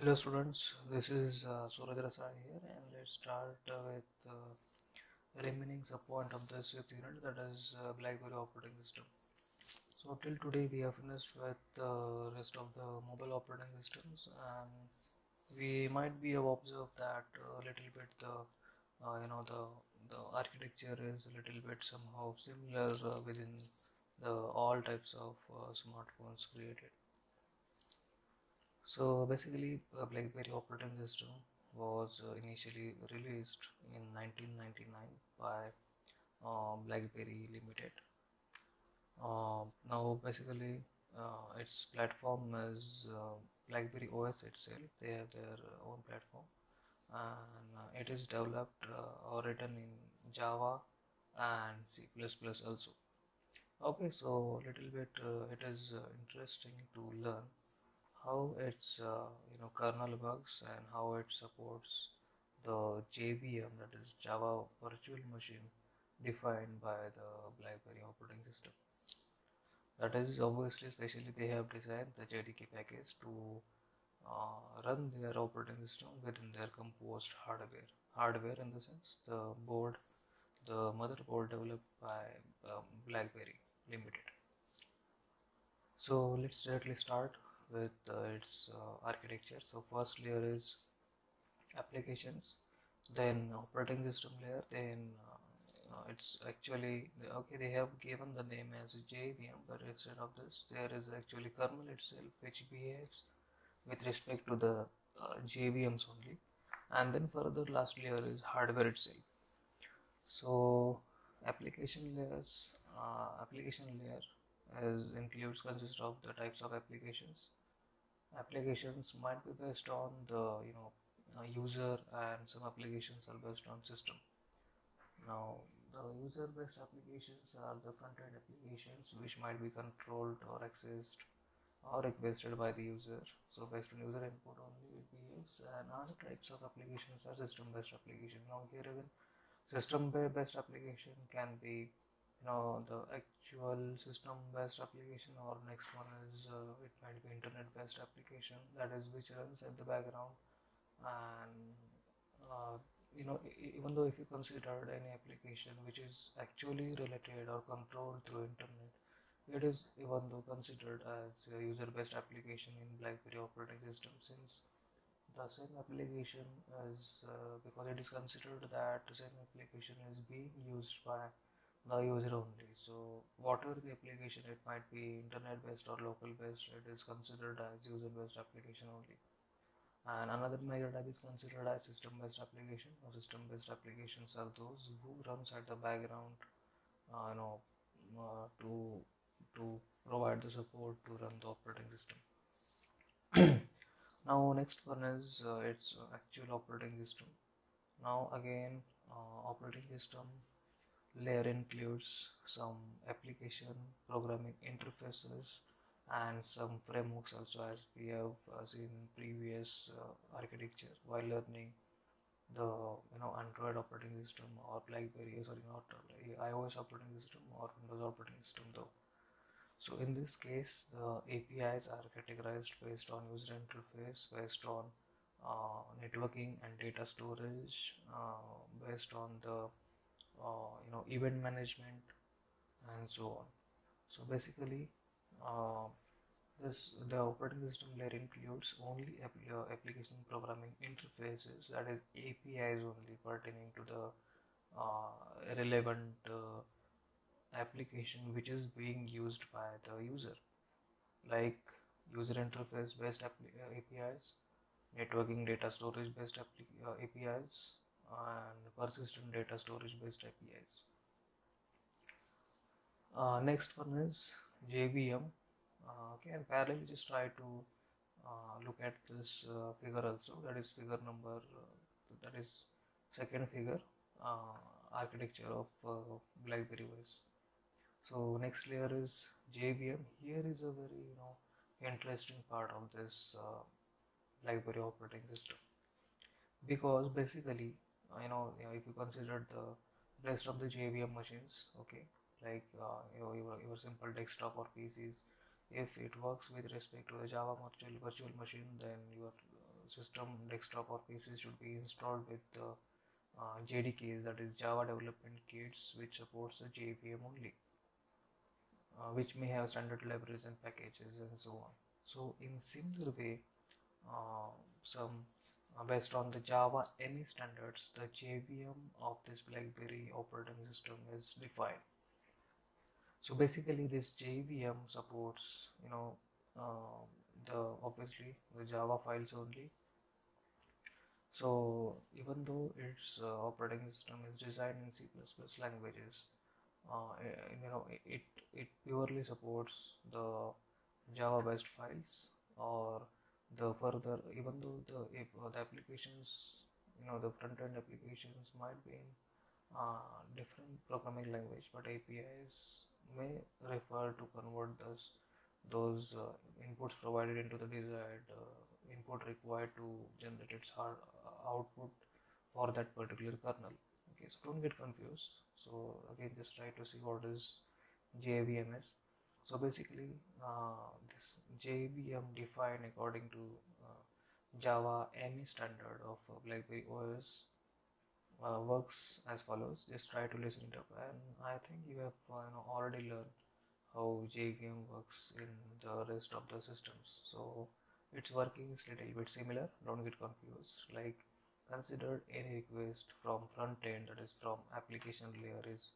Hello students, this is Suraj Rasai here, and let's start with remaining subpoint of this fifth unit, that is BlackBerry operating system. So till today we have finished with the rest of the mobile operating systems, and we might be have observed that a little bit the architecture is a little bit somehow similar within the all types of smartphones created. So basically, BlackBerry operating system was initially released in 1999 by BlackBerry Limited. Now, basically, its platform is BlackBerry OS itself. They have their own platform, and it is developed or written in Java and C++ also. Okay, so little bit it is interesting to learn how its kernel works and how it supports the JVM, that is Java Virtual Machine, defined by the BlackBerry operating system. That is obviously, especially they have designed the JDK package to run their operating system within their composed hardware. Hardware in the sense the motherboard developed by BlackBerry Limited. So let's directly start with its architecture. So first layer is applications, then operating system layer, then it's actually okay. They have given the name as JVM, but instead of this, there is actually kernel itself which behaves with respect to the JVMs only, and then further last layer is hardware itself. So application layer includes consists of the types of applications. Applications might be based on the user, and some applications are based on system. Now the user based applications are the front end applications which might be controlled or accessed or requested by the user. So based on user input only it behaves, and other types of applications are system based application. Now here again, system based application can be the actual system based application, or next one is it might be internet based application, that is which runs at the background. And even though if you considered any application which is actually related or controlled through internet, it is even though considered as a user based application in BlackBerry operating system, since the same application is because it is considered that the same application is being used by the user only. So whatever the application, it might be internet based or local based, it is considered as user based application only. And another major type is considered as system based application. Now system based applications are those who runs at the background uh, you know to provide the support to run the operating system. Now next one is its actual operating system. Now again, operating system layer includes some application programming interfaces and some frameworks also, as we have seen in previous architecture while learning the Android operating system or BlackBerry, sorry, not iOS operating system or Windows operating system though. So in this case, the APIs are categorized based on user interface, based on networking and data storage, based on the event management, and so on. So basically, uh, the operating system layer includes only application programming interfaces, that is APIs only pertaining to the relevant application which is being used by the user, like user interface based APIs, networking data storage based APIs, and persistent data storage based APIs. Next one is JVM. Okay, and parallelly just try to look at this figure also, that is figure number that is second figure, architecture of BlackBerry OS. So next layer is JVM. Here is a very interesting part of this BlackBerry operating system, because basically if you consider the rest of the JVM machines, okay, like your simple desktop or PCs, if it works with respect to the Java virtual machine, then your system, desktop or PC should be installed with JDKs, that is Java Development Kits, which supports the JVM only, which may have standard libraries and packages and so on. So in similar way, uh, some based on the Java ME standards, the JVM of this BlackBerry operating system is defined. So basically, this JVM supports, uh, the obviously the Java files only. So even though its operating system is designed in C++ languages, it purely supports the Java based files, or the further, even though the applications, the front end applications might be in different programming language, but APIs may refer to convert those inputs provided into the desired input required to generate its hard output for that particular kernel. Okay, so don't get confused. So again, just try to see what is JVM is. So basically, this JVM defined according to Java ME standard of BlackBerry OS works as follows. Just try to listen it up, and I think you have already learned how JVM works in the rest of the systems. So its working is little bit similar. Don't get confused. Like, consider any request from front end, that is from application layer, is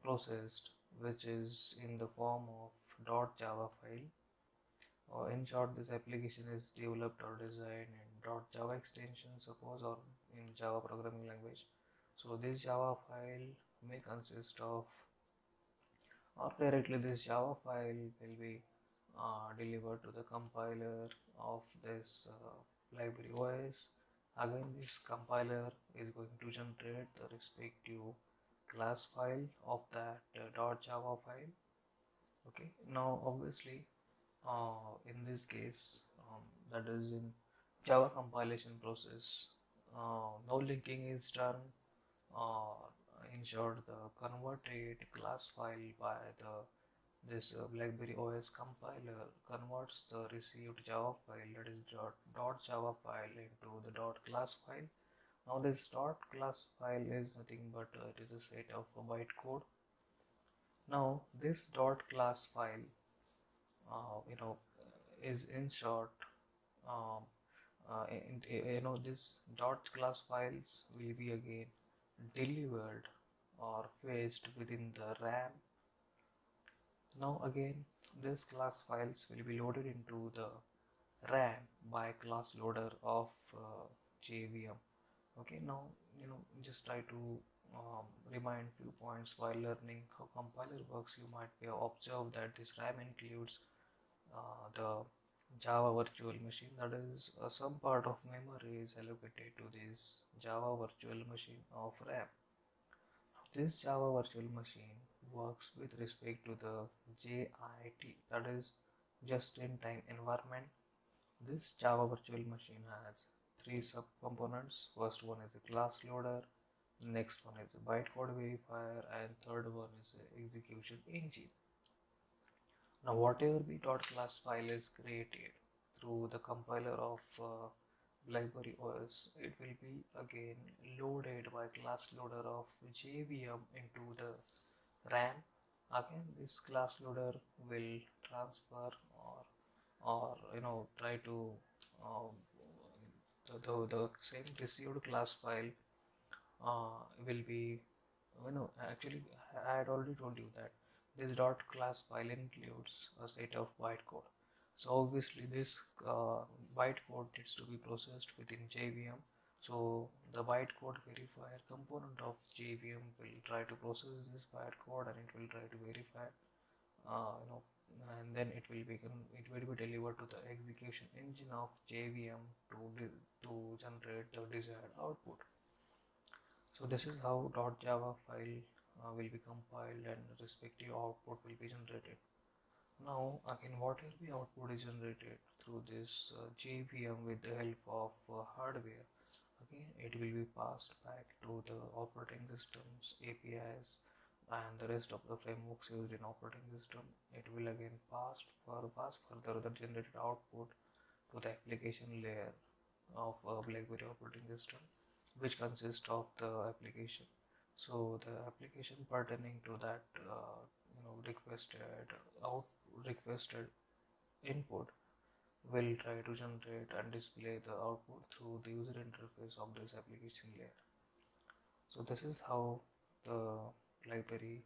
processed, which is in the form of .java file. Or in short, this application is developed or designed in .java extension, suppose, or in Java programming language. So this Java file may consist of, or directly this Java file will be delivered to the compiler of this BlackBerry OS. Again, this compiler is going to generate the respective class file of that .java file. Okay, now obviously, in this case, that is in Java compilation process, no linking is done. In short, the converted class file by this BlackBerry OS compiler converts the received Java file, that is .java file, into the .class file. Now this .class file is nothing but it is a set of bytecode. Now this .class file, is in short, um, this .class files will be again delivered or fetched within the RAM. Now again, this class files will be loaded into the RAM by class loader of JVM. Okay, now just try to remind few points while learning how compiler works. You might be observed that this RAM includes the Java virtual machine, that is some part of memory is allocated to this Java virtual machine of RAM. This Java virtual machine works with respect to the JIT, that is just-in-time environment. This Java virtual machine has three subcomponents. First one is a class loader, next one is a bytecode verifier, and third one is the execution engine. Now whatever the .class file is created through the compiler of BlackBerry OS, it will be again loaded by class loader of JVM into the RAM. Again, this class loader will transfer or try to um, the same received class file will be, actually I had already told you that this .class file includes a set of bytecode. So obviously this bytecode needs to be processed within JVM. So the bytecode verifier component of JVM will try to process this bytecode, and it will try to verify, and then it will be delivered to the execution engine of JVM to generate the desired output. So this is how .java file will be compiled and respective output will be generated. Now again, whatever the output is generated through this JVM with the help of hardware, okay, it will be passed back to the operating systems, APIs, and the rest of the frameworks used in operating system. It will again pass further the generated output to the application layer, of a BlackBerry operating system, which consists of the application. So the application pertaining to that requested input will try to generate and display the output through the user interface of this application layer. So this is how the BlackBerry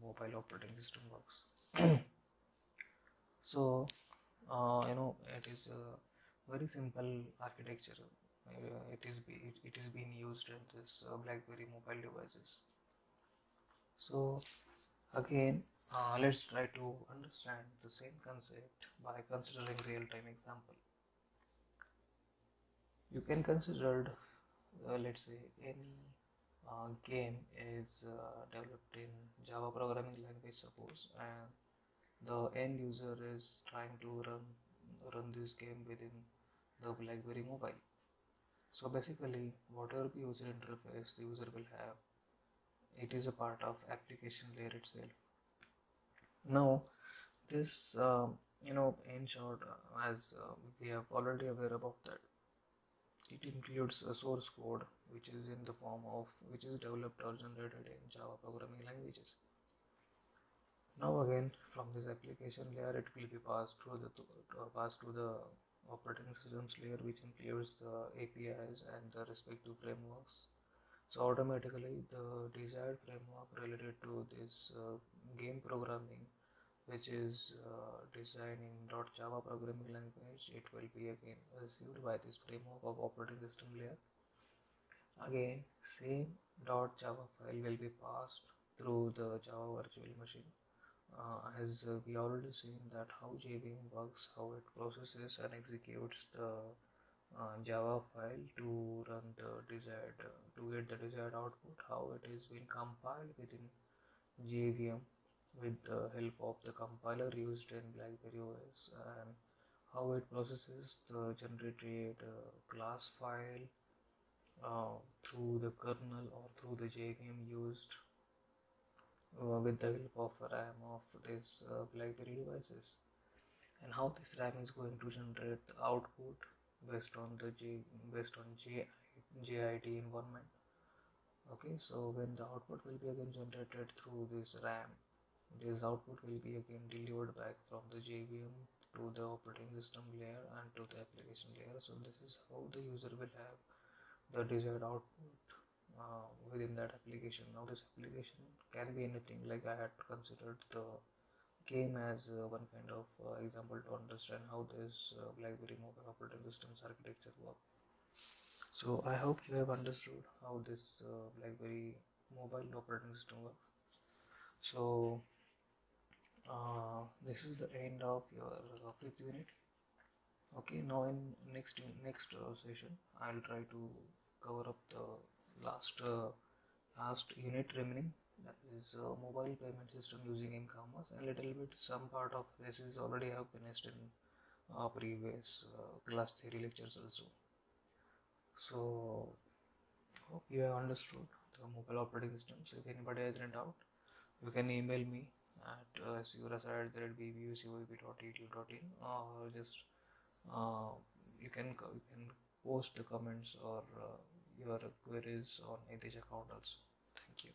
mobile operating system works. So it is a very simple architecture. It is being used in this BlackBerry mobile devices. So again, let's try to understand the same concept by considering real-time example. You can consider, let's say, any game is developed in Java programming language, suppose, and the end user is trying to run this game within the BlackBerry mobile. So basically, whatever the user interface the user will have, it is a part of application layer itself. Now, this in short, as we have already aware about that, it includes a source code which is in the form of which is developed or generated in Java programming languages. Now again, from this application layer, it will be passed to the operating systems layer, which includes the APIs and the respective frameworks. So automatically, the desired framework related to this game programming, which is designed in .java programming language, it will be again received by this framework of operating system layer. Again, same .java file will be passed through the Java virtual machine. As we already seen that how JVM works, how it processes and executes the Java file to run the desired to get the desired output, how it is being compiled within JVM with the help of the compiler used in BlackBerry OS, and how it processes the generated class file through the kernel or through the JVM used with the help of RAM of this BlackBerry devices, and how this RAM is going to generate the output based on JIT environment. Okay, so when the output will be again generated through this RAM, this output will be again delivered back from the JVM to the operating system layer and to the application layer. So this is how the user will have the desired output within that application. Now this application can be anything, like I had considered the game as one kind of example to understand how this BlackBerry mobile operating systems architecture works. So I hope you have understood how this BlackBerry mobile operating system works. So this is the end of your fifth unit. Okay, now in next session I'll try to cover up the last unit remaining, that is mobile payment system using m-commerce, and little bit some part of this is already have finished in previous class theory lectures also. So hope you have understood the mobile operating systems. If anybody has any doubt, you can email me at surasa@bbusuvp.edu.in, or just you can post the comments or your queries on Hitesh account also. Thank you.